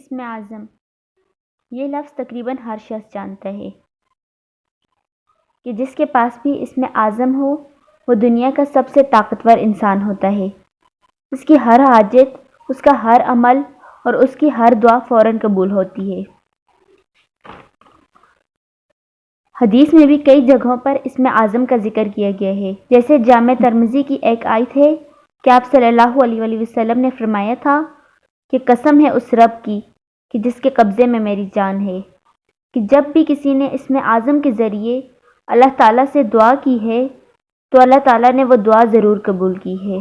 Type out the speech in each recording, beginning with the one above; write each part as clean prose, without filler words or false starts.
اسم اعظم، یہ لفظ تقریباً ہر شخص جانتا ہے کہ جس کے پاس بھی اسم اعظم ہو وہ دنیا کا سب سے طاقتور انسان ہوتا ہے۔ اس کی ہر حاجت، اس کا ہر عمل اور اس کی ہر دعا فوراً قبول ہوتی ہے۔ حدیث میں بھی کئی جگہوں پر اسم اعظم کا ذکر کیا گیا ہے، جیسے جامع ترمذی کی ایک آیت ہے کہ آپ صلی اللہ علیہ وآلہ وسلم نے فرمایا تھا کہ قسم ہے اس رب کی کہ جس کے قبضے میں میری جان ہے، کہ جب بھی کسی نے اسم اعظم کے ذریعے اللہ تعالیٰ سے دعا کی ہے تو اللہ تعالیٰ نے وہ دعا ضرور قبول کی ہے،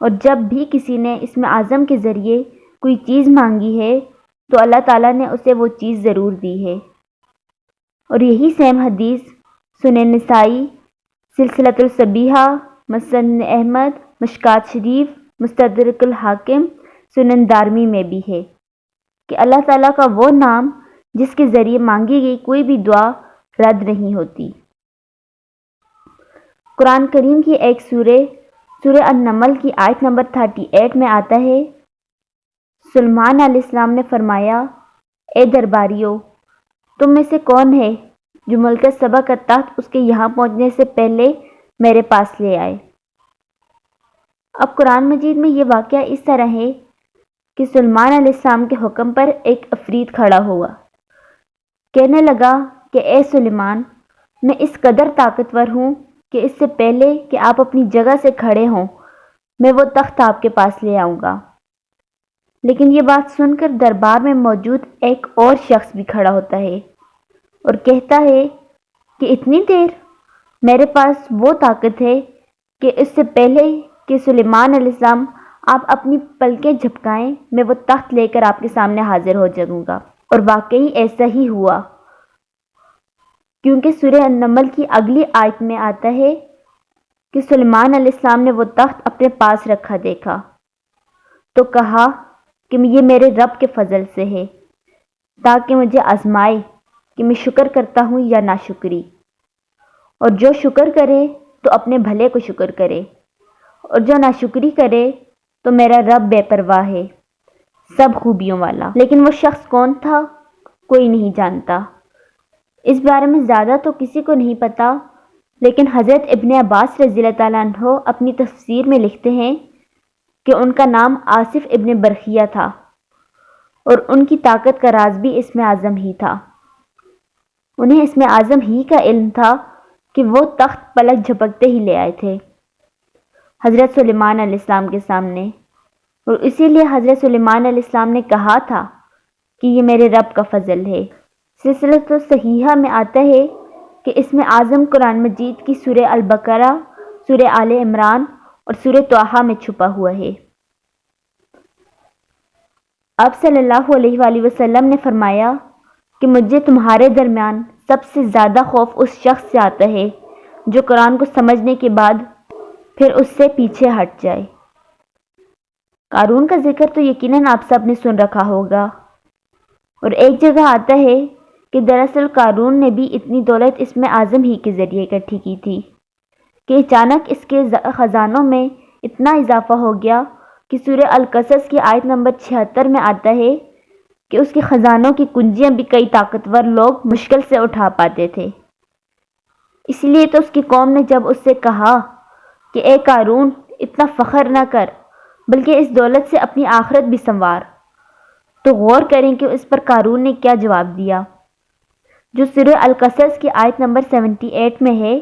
اور جب بھی کسی نے اسم اعظم کے ذریعے کوئی چیز مانگی ہے تو اللہ تعالیٰ نے اسے وہ چیز ضرور دی ہے۔ اور یہی سیم حدیث سنن نسائی، سلسلۃ الصحیحہ، مسند احمد، مشکات شریف، مستدرک الحاکم، سنن دارمی میں بھی ہے کہ اللہ تعالیٰ کا وہ نام جس کے ذریعے مانگی گئی کوئی بھی دعا رد نہیں ہوتی۔ قرآن کریم کی ایک سورہ النمل کی آیت نمبر 38 میں آتا ہے، سلیمان علیہ السلام نے فرمایا، اے درباریوں، تم میں سے کون ہے جو ملک سبا کا تخت اس کے یہاں پہنچنے سے پہلے میرے پاس لے آئے؟ اب قرآن مجید میں یہ واقعہ اس طرح ہے کہ سلیمان علیہ السلام کے حکم پر ایک عفریت کھڑا ہوا، کہنے لگا کہ اے سلیمان، میں اس قدر طاقتور ہوں کہ اس سے پہلے کہ آپ اپنی جگہ سے کھڑے ہوں میں وہ تخت آپ کے پاس لے آؤں گا۔ لیکن یہ بات سن کر دربار میں موجود ایک اور شخص بھی کھڑا ہوتا ہے اور کہتا ہے کہ اتنی دیر؟ میرے پاس وہ طاقت ہے کہ اس سے پہلے کہ سلیمان علیہ السلام آپ اپنی پلکیں جھپکائیں میں وہ تخت لے کر آپ کے سامنے حاضر ہو جاؤں گا۔ اور واقعی ایسا ہی ہوا، کیونکہ سورہ النمل کی اگلی آیت میں آتا ہے کہ سلیمان علیہ السلام نے وہ تخت اپنے پاس رکھا دیکھا تو کہا کہ یہ میرے رب کے فضل سے ہے، تاکہ مجھے آزمائے کہ میں شکر کرتا ہوں یا ناشکری، اور جو شکر کرے تو اپنے بھلے کو شکر کرے، اور جو ناشکری کرے تو میرا رب بے پرواہ ہے، سب خوبیوں والا۔ لیکن وہ شخص کون تھا کوئی نہیں جانتا۔ اس بارے میں زیادہ تو کسی کو نہیں پتا، لیکن حضرت ابن عباس رضی اللہ تعالیٰ عنہ اپنی تفسیر میں لکھتے ہیں کہ ان کا نام آصف ابن برخیہ تھا، اور ان کی طاقت کا راز بھی اسم اعظم ہی تھا۔ انہیں اسم اعظم ہی کا علم تھا کہ وہ تخت پلک جھپکتے ہی لے آئے تھے حضرت سلیمان علیہ السلام کے سامنے، اور اسی لیے حضرت سلیمان علیہ السلام نے کہا تھا کہ یہ میرے رب کا فضل ہے۔ سلسلۃ الصحیحہ میں آتا ہے کہ اسم اعظم قرآن مجید کی سورہ البقرہ، سورہ آل عمران اور سورہ طٰہٰ میں چھپا ہوا ہے۔ آپ صلی اللہ علیہ وآلہ وسلم نے فرمایا کہ مجھے تمہارے درمیان سب سے زیادہ خوف اس شخص سے آتا ہے جو قرآن کو سمجھنے کے بعد پھر اس سے پیچھے ہٹ جائے۔ قارون کا ذکر تو یقیناً آپ سب نے سن رکھا ہوگا، اور ایک جگہ آتا ہے کہ دراصل قارون نے بھی اتنی دولت اسم اعظم ہی کے ذریعے اکٹھی کی تھی کہ اچانک اس کے خزانوں میں اتنا اضافہ ہو گیا کہ سورہ القصص کی آیت نمبر 76 میں آتا ہے کہ اس کے خزانوں کی کنجیاں بھی کئی طاقتور لوگ مشکل سے اٹھا پاتے تھے۔ اس لیے تو اس کی قوم نے جب اس سے کہا کہ اے قارون، اتنا فخر نہ کر بلکہ اس دولت سے اپنی آخرت بھی سنوار، تو غور کریں کہ اس پر قارون نے کیا جواب دیا، جو سورہ القصص کی آیت نمبر 78 میں ہے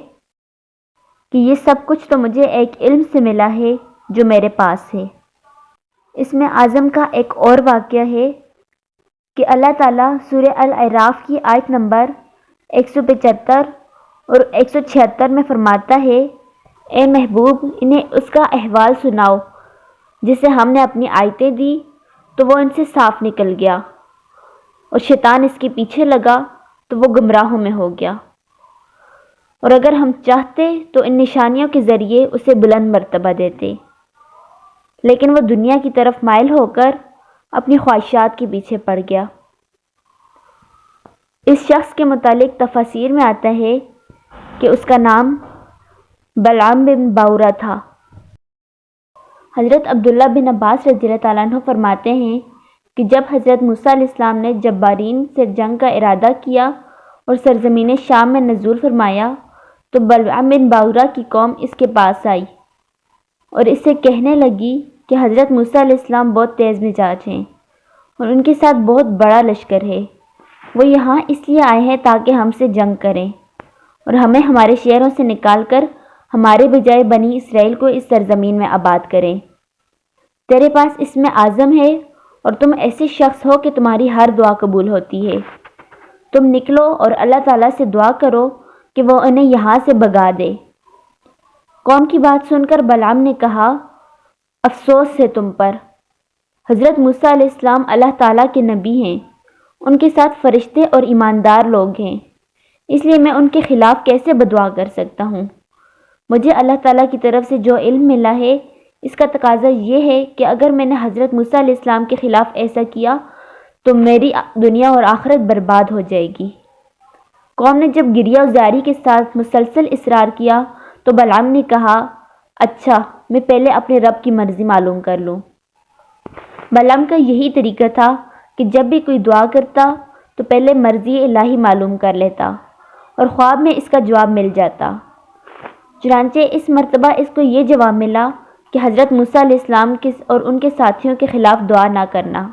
کہ یہ سب کچھ تو مجھے ایک علم سے ملا ہے جو میرے پاس ہے۔ اسم اعظم کا ایک اور واقعہ ہے کہ اللہ تعالیٰ سورہ الاعراف کی آیت نمبر 175 اور 176 میں فرماتا ہے، اے محبوب، انہیں اس کا احوال سناؤ جسے ہم نے اپنی آیتیں دی تو وہ ان سے صاف نکل گیا، اور شیطان اس کے پیچھے لگا تو وہ گمراہوں میں ہو گیا، اور اگر ہم چاہتے تو ان نشانیوں کے ذریعے اسے بلند مرتبہ دیتے، لیکن وہ دنیا کی طرف مائل ہو کر اپنی خواہشات کے پیچھے پڑ گیا۔ اس شخص کے متعلق تفاسیر میں آتا ہے کہ اس کا نام بلعام بن باورہ تھا۔ حضرت عبداللہ بن عباس رضی اللہ تعالیٰ عنہ فرماتے ہیں کہ جب حضرت موسیٰ علیہ السلام نے جبارین سے جنگ کا ارادہ کیا اور سرزمین شام میں نزول فرمایا تو بلعام بن باورا کی قوم اس کے پاس آئی اور اس سے کہنے لگی کہ حضرت موسیٰ علیہ السلام بہت تیز مزاج ہیں اور ان کے ساتھ بہت بڑا لشکر ہے، وہ یہاں اس لیے آئے ہیں تاکہ ہم سے جنگ کریں اور ہمیں ہمارے شہروں سے نکال کر ہمارے بجائے بنی اسرائیل کو اس سرزمین میں آباد کریں۔ تیرے پاس اس میں عزم ہے اور تم ایسے شخص ہو کہ تمہاری ہر دعا قبول ہوتی ہے۔ تم نکلو اور اللہ تعالیٰ سے دعا کرو کہ وہ انہیں یہاں سے بھگا دے۔ قوم کی بات سن کر بلعام نے کہا، افسوس ہے تم پر، حضرت موسیٰ علیہ السلام اللہ تعالیٰ کے نبی ہیں، ان کے ساتھ فرشتے اور ایماندار لوگ ہیں، اس لیے میں ان کے خلاف کیسے بدعا کر سکتا ہوں؟ مجھے اللہ تعالیٰ کی طرف سے جو علم ملا ہے اس کا تقاضا یہ ہے کہ اگر میں نے حضرت موسیٰ علیہ السلام کے خلاف ایسا کیا تو میری دنیا اور آخرت برباد ہو جائے گی۔ قوم نے جب گریہ زاری کے ساتھ مسلسل اصرار کیا تو بلعام نے کہا، اچھا میں پہلے اپنے رب کی مرضی معلوم کر لوں۔ بلعام کا یہی طریقہ تھا کہ جب بھی کوئی دعا کرتا تو پہلے مرضی الہی معلوم کر لیتا اور خواب میں اس کا جواب مل جاتا۔ چنانچہ اس مرتبہ اس کو یہ جواب ملا کہ حضرت موسیٰ علیہ السلام اور ان کے ساتھیوں کے خلاف دعا نہ کرنا۔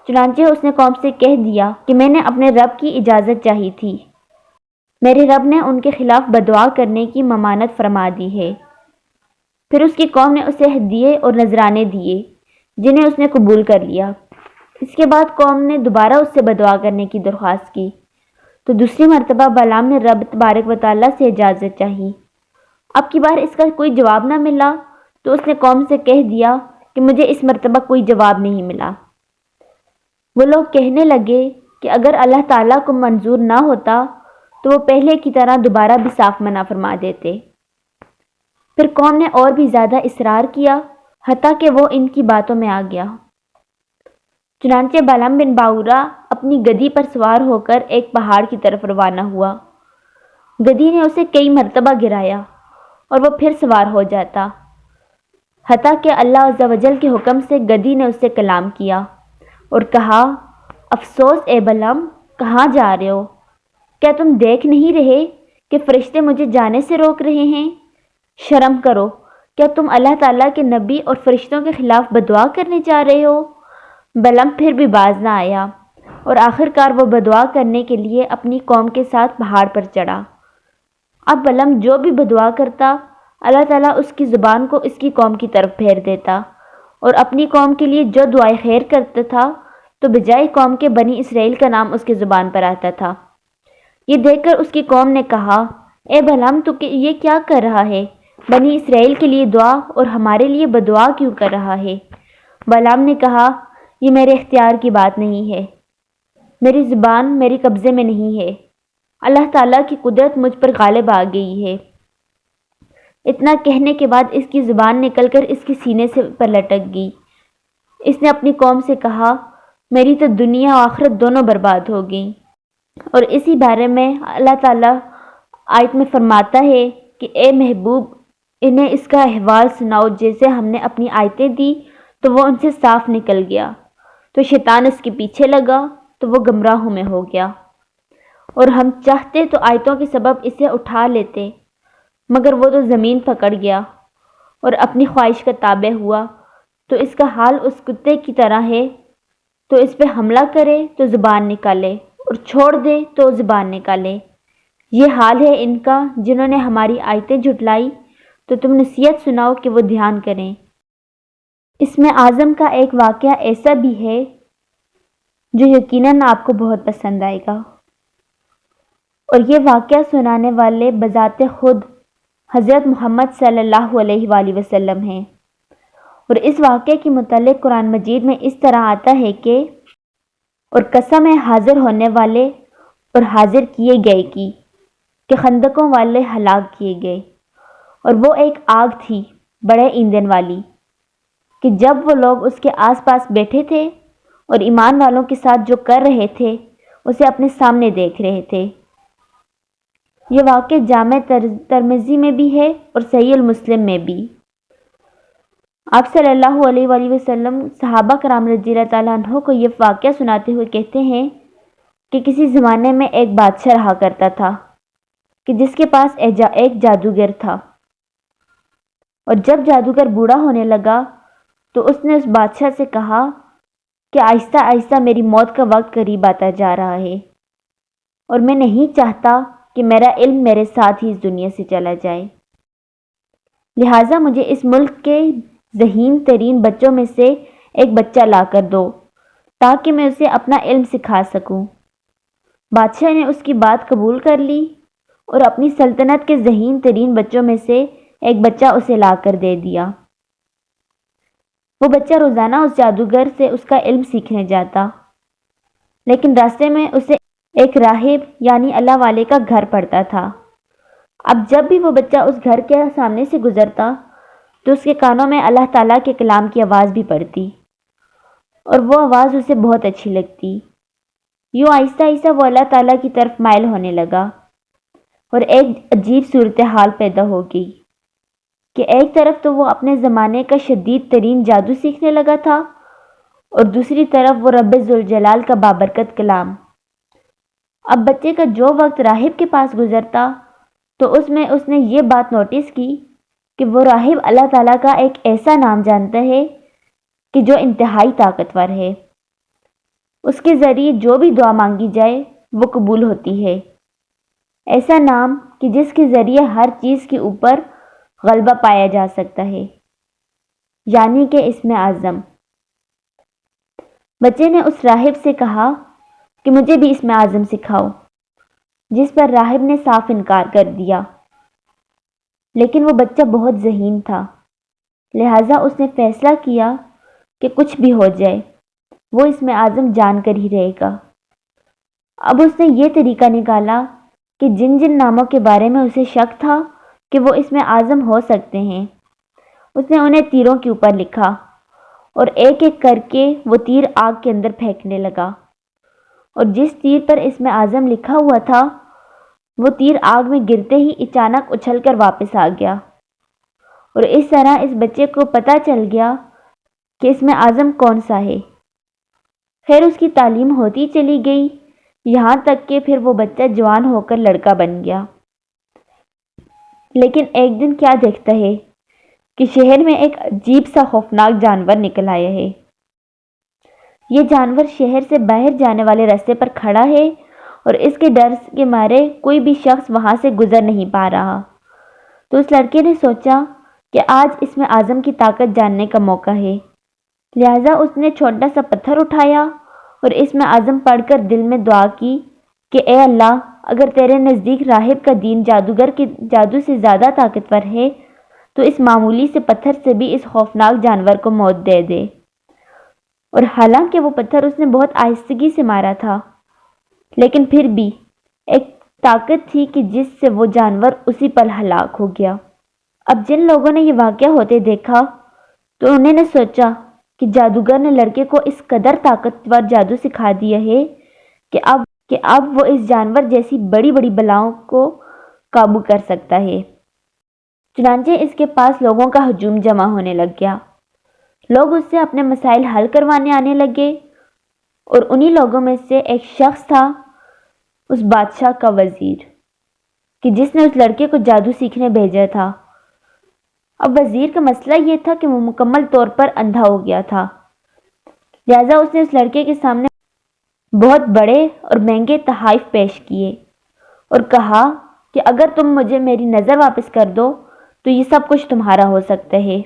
چنانچہ اس نے قوم سے کہہ دیا کہ میں نے اپنے رب کی اجازت چاہی تھی، میرے رب نے ان کے خلاف بدعا کرنے کی ممانعت فرما دی ہے۔ پھر اس کی قوم نے اسے ہدیے اور نذرانے دیے جنہیں اس نے قبول کر لیا۔ اس کے بعد قوم نے دوبارہ اس سے بدعا کرنے کی درخواست کی تو دوسری مرتبہ بلعام نے رب تبارک و تعالیٰ سے اجازت چاہی۔ اب کی بار اس کا کوئی جواب نہ ملا تو اس نے قوم سے کہہ دیا کہ مجھے اس مرتبہ کوئی جواب نہیں ملا۔ وہ لوگ کہنے لگے کہ اگر اللہ تعالیٰ کو منظور نہ ہوتا تو وہ پہلے کی طرح دوبارہ بھی صاف منع فرما دیتے۔ پھر قوم نے اور بھی زیادہ اصرار کیا حتیٰ کہ وہ ان کی باتوں میں آ گیا۔ چنانچہ بلعام بن باورا اپنی گدی پر سوار ہو کر ایک پہاڑ کی طرف روانہ ہوا۔ گدی نے اسے کئی مرتبہ گرایا اور وہ پھر سوار ہو جاتا، حتیٰ کہ اللہ عز و جل کے حکم سے گدی نے اس سے کلام کیا اور کہا، افسوس اے بلعام، کہاں جا رہے ہو؟ کیا تم دیکھ نہیں رہے کہ فرشتے مجھے جانے سے روک رہے ہیں؟ شرم کرو، کیا تم اللہ تعالیٰ کے نبی اور فرشتوں کے خلاف بدعا کرنے جا رہے ہو؟ بلعام پھر بھی باز نہ آیا اور آخر کار وہ بدعا کرنے کے لیے اپنی قوم کے ساتھ پہاڑ پر چڑھا۔ اب بلعام جو بھی بدعا کرتا اللہ تعالیٰ اس کی زبان کو اس کی قوم کی طرف پھیر دیتا اور اپنی قوم کے لیے جو دعائیں خیر کرتا تھا تو بجائے قوم کے بنی اسرائیل کا نام اس کی زبان پر آتا تھا۔ یہ دیکھ کر اس کی قوم نے کہا، اے بلعام تو یہ کیا کر رہا ہے؟ بنی اسرائیل کے لیے دعا اور ہمارے لیے بدعا کیوں کر رہا ہے؟ بلعام نے کہا، یہ میرے اختیار کی بات نہیں ہے، میری زبان میرے قبضے میں نہیں ہے، اللہ تعالیٰ کی قدرت مجھ پر غالب آ گئی ہے۔ اتنا کہنے کے بعد اس کی زبان نکل کر اس کے سینے سے پر لٹک گئی۔ اس نے اپنی قوم سے کہا، میری تو دنیا و آخرت دونوں برباد ہو گئیں۔ اور اسی بارے میں اللہ تعالیٰ آیت میں فرماتا ہے کہ اے محبوب انہیں اس کا احوال سناؤ، جیسے ہم نے اپنی آیتیں دی تو وہ ان سے صاف نکل گیا، تو شیطان اس کے پیچھے لگا تو وہ گمراہوں میں ہو گیا، اور ہم چاہتے تو آیتوں کے سبب اسے اٹھا لیتے مگر وہ تو زمین پکڑ گیا اور اپنی خواہش کا تابع ہوا، تو اس کا حال اس کتے کی طرح ہے، تو اس پہ حملہ کرے تو زبان نکالے اور چھوڑ دے تو زبان نکالے۔ یہ حال ہے ان کا جنہوں نے ہماری آیتیں جھٹلائی، تو تم نصیحت سناؤ کہ وہ دھیان کریں۔ اس میں اعظم کا ایک واقعہ ایسا بھی ہے جو یقیناً آپ کو بہت پسند آئے گا، اور یہ واقعہ سنانے والے بذات خود حضرت محمد صلی اللہ علیہ وآلہ وسلم ہیں۔ اور اس واقعے کے متعلق قرآن مجید میں اس طرح آتا ہے کہ اور قسم ہے حاضر ہونے والے اور حاضر کیے گئے کی کہ خندقوں والے ہلاک کیے گئے، اور وہ ایک آگ تھی بڑے ایندھن والی کہ جب وہ لوگ اس کے آس پاس بیٹھے تھے اور ایمان والوں کے ساتھ جو کر رہے تھے اسے اپنے سامنے دیکھ رہے تھے۔ یہ واقعہ جامع ترمذی میں بھی ہے اور صحیح المسلم میں بھی۔ آپ صلی اللہ علیہ وآلہ وسلم صحابہ کرام رضی اللہ تعالیٰ عنہ کو یہ واقعہ سناتے ہوئے کہتے ہیں کہ کسی زمانے میں ایک بادشاہ رہا کرتا تھا کہ جس کے پاس ایک جادوگر تھا، اور جب جادوگر بوڑھا ہونے لگا تو اس نے اس بادشاہ سے کہا کہ آہستہ آہستہ میری موت کا وقت قریب آتا جا رہا ہے، اور میں نہیں چاہتا کہ میرا علم میرے ساتھ ہی اس دنیا سے چلا جائے، لہٰذا مجھے اس ملک کے ذہین ترین بچوں میں سے ایک بچہ لا کر دو تاکہ میں اسے اپنا علم سکھا سکوں۔ بادشاہ نے اس کی بات قبول کر لی اور اپنی سلطنت کے ذہین ترین بچوں میں سے ایک بچہ اسے لا کر دے دیا۔ وہ بچہ روزانہ اس جادوگر سے اس کا علم سیکھنے جاتا، لیکن راستے میں اسے ایک راہب یعنی اللہ والے کا گھر پڑتا تھا۔ اب جب بھی وہ بچہ اس گھر کے سامنے سے گزرتا تو اس کے کانوں میں اللہ تعالیٰ کے کلام کی آواز بھی پڑتی، اور وہ آواز اسے بہت اچھی لگتی۔ یوں آہستہ آہستہ وہ اللہ تعالیٰ کی طرف مائل ہونے لگا، اور ایک عجیب صورتحال پیدا ہو گئی کہ ایک طرف تو وہ اپنے زمانے کا شدید ترین جادو سیکھنے لگا تھا، اور دوسری طرف وہ رب ذوالجلال کا بابرکت کلام۔ اب بچے کا جو وقت راہب کے پاس گزرتا تو اس نے یہ بات نوٹس کی کہ وہ راہب اللہ تعالیٰ کا ایک ایسا نام جانتا ہے کہ جو انتہائی طاقتور ہے، اس کے ذریعے جو بھی دعا مانگی جائے وہ قبول ہوتی ہے، ایسا نام کہ جس کے ذریعے ہر چیز کے اوپر غلبہ پایا جا سکتا ہے، یعنی کہ اسم اعظم۔ بچے نے اس راہب سے کہا کہ مجھے بھی اسم اعظم سکھاؤ، جس پر راہب نے صاف انکار کر دیا، لیکن وہ بچہ بہت ذہین تھا، لہٰذا اس نے فیصلہ کیا کہ کچھ بھی ہو جائے وہ اسم اعظم جان کر ہی رہے گا۔ اب اس نے یہ طریقہ نکالا کہ جن جن ناموں کے بارے میں اسے شک تھا کہ وہ اسم اعظم ہو سکتے ہیں، اس نے انہیں تیروں کے اوپر لکھا، اور ایک ایک کر کے وہ تیر آگ کے اندر پھینکنے لگا، اور جس تیر پر اسم اعظم لکھا ہوا تھا وہ تیر آگ میں گرتے ہی اچانک اچھل کر واپس آ گیا، اور اس طرح اس بچے کو پتہ چل گیا کہ اسم اعظم کون سا ہے۔ خیر اس کی تعلیم ہوتی چلی گئی، یہاں تک کہ پھر وہ بچہ جوان ہو کر لڑکا بن گیا۔ لیکن ایک دن کیا دیکھتا ہے کہ شہر میں ایک عجیب سا خوفناک جانور نکل آیا ہے۔ یہ جانور شہر سے باہر جانے والے راستے پر کھڑا ہے، اور اس کے ڈر کے مارے کوئی بھی شخص وہاں سے گزر نہیں پا رہا۔ تو اس لڑکے نے سوچا کہ آج اسم اعظم کی طاقت جاننے کا موقع ہے، لہٰذا اس نے چھوٹا سا پتھر اٹھایا اور اسم اعظم پڑھ کر دل میں دعا کی کہ اے اللہ، اگر تیرے نزدیک راہب کا دین جادوگر کے جادو سے زیادہ طاقتور ہے تو اس معمولی سے پتھر سے بھی اس خوفناک جانور کو موت دے دے۔ اور حالانکہ وہ پتھر اس نے بہت آہستگی سے مارا تھا، لیکن پھر بھی ایک طاقت تھی کہ جس سے وہ جانور اسی پل ہلاک ہو گیا۔ اب جن لوگوں نے یہ واقعہ ہوتے دیکھا تو انہوں نے سوچا کہ جادوگر نے لڑکے کو اس قدر طاقتور جادو سکھا دیا ہے کہ اب وہ اس جانور جیسی بڑی بڑی بلاؤں کو قابو کر سکتا ہے۔ چنانچہ اس کے پاس لوگوں کا ہجوم جمع ہونے لگ گیا، لوگ اس سے اپنے مسائل حل کروانے آنے لگے، اور انہی لوگوں میں سے ایک شخص تھا اس بادشاہ کا وزیر کہ جس نے اس لڑکے کو جادو سیکھنے بھیجا تھا۔ اب وزیر کا مسئلہ یہ تھا کہ وہ مکمل طور پر اندھا ہو گیا تھا، لہٰذا اس نے اس لڑکے کے سامنے بہت بڑے اور مہنگے تحائف پیش کیے اور کہا کہ اگر تم مجھے میری نظر واپس کر دو تو یہ سب کچھ تمہارا ہو سکتا ہے۔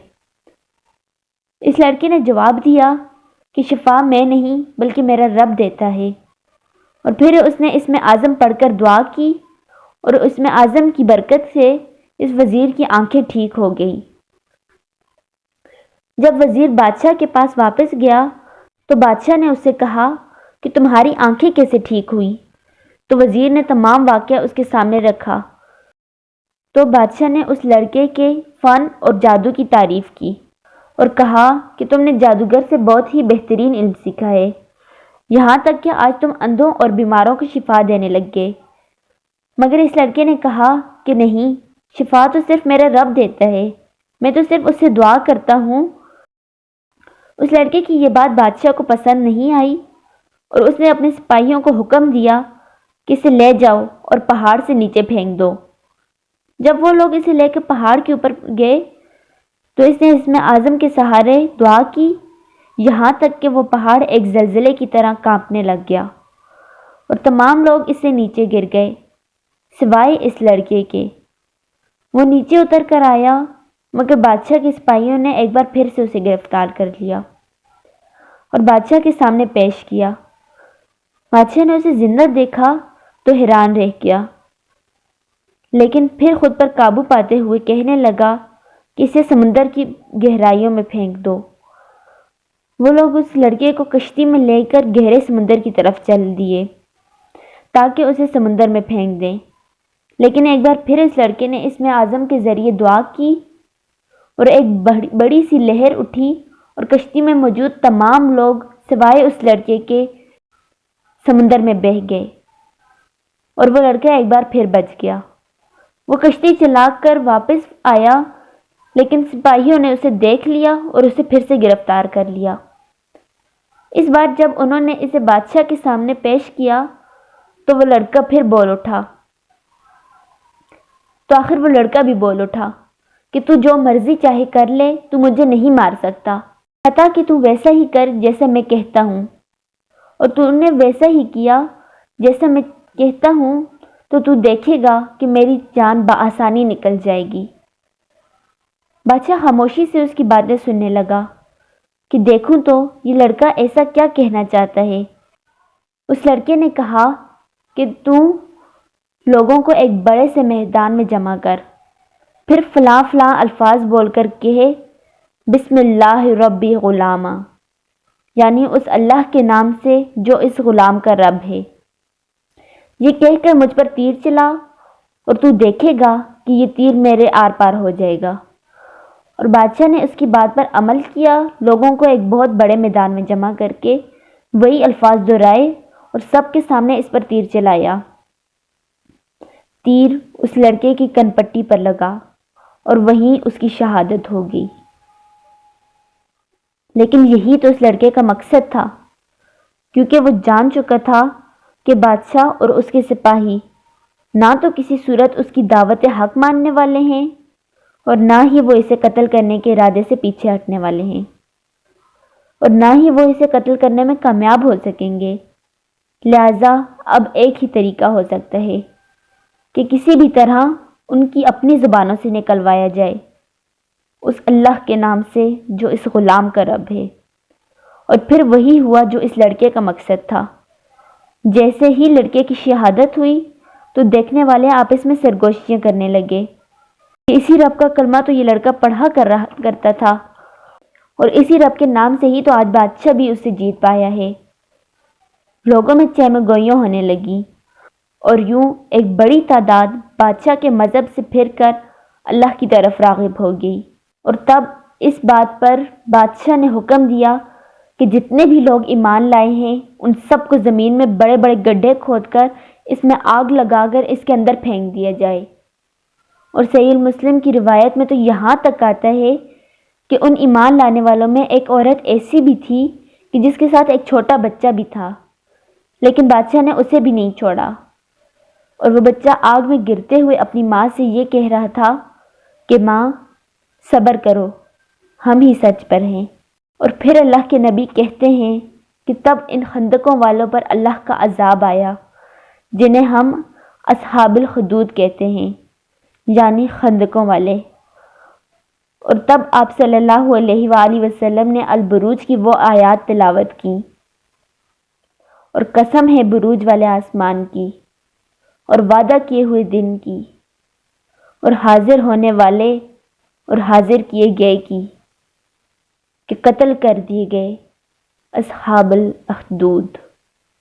اس لڑکے نے جواب دیا کہ شفا میں نہیں بلکہ میرا رب دیتا ہے، اور پھر اس نے اسم اعظم پڑھ کر دعا کی، اور اسم اعظم کی برکت سے اس وزیر کی آنکھیں ٹھیک ہو گئیں۔ جب وزیر بادشاہ کے پاس واپس گیا تو بادشاہ نے اس سے کہا کہ تمہاری آنکھیں کیسے ٹھیک ہوئی؟ تو وزیر نے تمام واقعہ اس کے سامنے رکھا، تو بادشاہ نے اس لڑکے کے فن اور جادو کی تعریف کی اور کہا کہ تم نے جادوگر سے بہت ہی بہترین علم سیکھا ہے، یہاں تک کہ آج تم اندھوں اور بیماروں کو شفا دینے لگ گئے۔ مگر اس لڑکے نے کہا کہ نہیں، شفا تو صرف میرا رب دیتا ہے، میں تو صرف اس سے دعا کرتا ہوں اس لڑکے کی یہ بات بادشاہ کو پسند نہیں آئی اور اس نے اپنے سپاہیوں کو حکم دیا کہ اسے لے جاؤ اور پہاڑ سے نیچے پھینک دو۔ جب وہ لوگ اسے لے کے پہاڑ کے اوپر گئے تو اس نے اسم اعظم کے سہارے دعا کی، یہاں تک کہ وہ پہاڑ ایک زلزلے کی طرح کانپنے لگ گیا اور تمام لوگ اس سے نیچے گر گئے سوائے اس لڑکے کے۔ وہ نیچے اتر کر آیا مگر بادشاہ کے سپاہیوں نے ایک بار پھر سے اسے گرفتار کر لیا اور بادشاہ کے سامنے پیش کیا۔ بادشاہ نے اسے زندہ دیکھا تو حیران رہ گیا، لیکن پھر خود پر قابو پاتے ہوئے کہنے لگا کہ اسے سمندر کی گہرائیوں میں پھینک دو۔ وہ لوگ اس لڑکے کو کشتی میں لے کر گہرے سمندر کی طرف چل دیے تاکہ اسے سمندر میں پھینک دیں، لیکن ایک بار پھر اس لڑکے نے اسم اعظم کے ذریعے دعا کی اور ایک بڑی سی لہر اٹھی اور کشتی میں موجود تمام لوگ سوائے اس لڑکے کے سمندر میں بہہ گئے اور وہ لڑکا ایک بار پھر بچ گیا۔ وہ کشتی چلا کر واپس آیا لیکن سپاہیوں نے اسے دیکھ لیا اور اسے پھر سے گرفتار کر لیا۔ اس بار جب انہوں نے اسے بادشاہ کے سامنے پیش کیا تو وہ لڑکا پھر بول اٹھا آخر وہ لڑکا بھی بول اٹھا کہ تو جو مرضی چاہے کر لے، تو مجھے نہیں مار سکتا، حتیٰ کہ تو ویسا ہی کر جیسا میں کہتا ہوں، اور تو نے ویسا ہی کیا جیسا میں کہتا ہوں تو تو دیکھے گا کہ میری جان بآسانی نکل جائے گی۔ بادشاہ خاموشی سے اس کی باتیں سننے لگا کہ دیکھوں تو یہ لڑکا ایسا کیا کہنا چاہتا ہے۔ اس لڑکے نے کہا کہ تو لوگوں کو ایک بڑے سے میدان میں جمع کر، پھر فلاں فلاں الفاظ بول کر کہے بسم اللہ ربی غلامہ، یعنی اس اللہ کے نام سے جو اس غلام کا رب ہے۔ یہ کہہ کر مجھ پر تیر چلا اور تو دیکھے گا کہ یہ تیر میرے آر پار ہو جائے گا۔ اور بادشاہ نے اس کی بات پر عمل کیا، لوگوں کو ایک بہت بڑے میدان میں جمع کر کے وہی الفاظ دہرائے اور سب کے سامنے اس پر تیر چلایا۔ تیر اس لڑکے کی کن پٹی پر لگا اور وہیں اس کی شہادت ہو گئی۔ لیکن یہی تو اس لڑکے کا مقصد تھا، کیونکہ وہ جان چکا تھا کہ بادشاہ اور اس کے سپاہی نہ تو کسی صورت اس کی دعوت حق ماننے والے ہیں اور نہ ہی وہ اسے قتل کرنے کے ارادے سے پیچھے ہٹنے والے ہیں، اور نہ ہی وہ اسے قتل کرنے میں کامیاب ہو سکیں گے۔ لہذا اب ایک ہی طریقہ ہو سکتا ہے کہ کسی بھی طرح ان کی اپنی زبانوں سے نکلوایا جائے اس اللہ کے نام سے جو اس غلام کا رب ہے۔ اور پھر وہی ہوا جو اس لڑکے کا مقصد تھا۔ جیسے ہی لڑکے کی شہادت ہوئی تو دیکھنے والے آپس میں سرگوشیاں کرنے لگے کہ اسی رب کا کلمہ تو یہ لڑکا پڑھا کرتا تھا اور اسی رب کے نام سے ہی تو آج بادشاہ بھی اسے جیت پایا ہے۔ لوگوں میں چہم گوئیاں ہونے لگی اور یوں ایک بڑی تعداد بادشاہ کے مذہب سے پھر کر اللہ کی طرف راغب ہو گئی۔ اور تب اس بات پر بادشاہ نے حکم دیا کہ جتنے بھی لوگ ایمان لائے ہیں ان سب کو زمین میں بڑے بڑے گڈھے کھود کر اس میں آگ لگا کر اس کے اندر پھینک دیا جائے۔ اور صحیح مسلم کی روایت میں تو یہاں تک آتا ہے کہ ان ایمان لانے والوں میں ایک عورت ایسی بھی تھی کہ جس کے ساتھ ایک چھوٹا بچہ بھی تھا، لیکن بادشاہ نے اسے بھی نہیں چھوڑا، اور وہ بچہ آگ میں گرتے ہوئے اپنی ماں سے یہ کہہ رہا تھا کہ ماں صبر کرو، ہم ہی سچ پر ہیں۔ اور پھر اللہ کے نبی کہتے ہیں کہ تب ان خندقوں والوں پر اللہ کا عذاب آیا جنہیں ہم اصحاب الخدود کہتے ہیں، یعنی خندقوں والے۔ اور تب آپ صلی اللہ علیہ وآلہ وسلم نے البروج کی وہ آیات تلاوت کی، اور قسم ہے بروج والے آسمان کی اور وعدہ کیے ہوئے دن کی اور حاضر ہونے والے اور حاضر کیے گئے کی، کہ قتل کر دیے گئے اصحاب الاخدود۔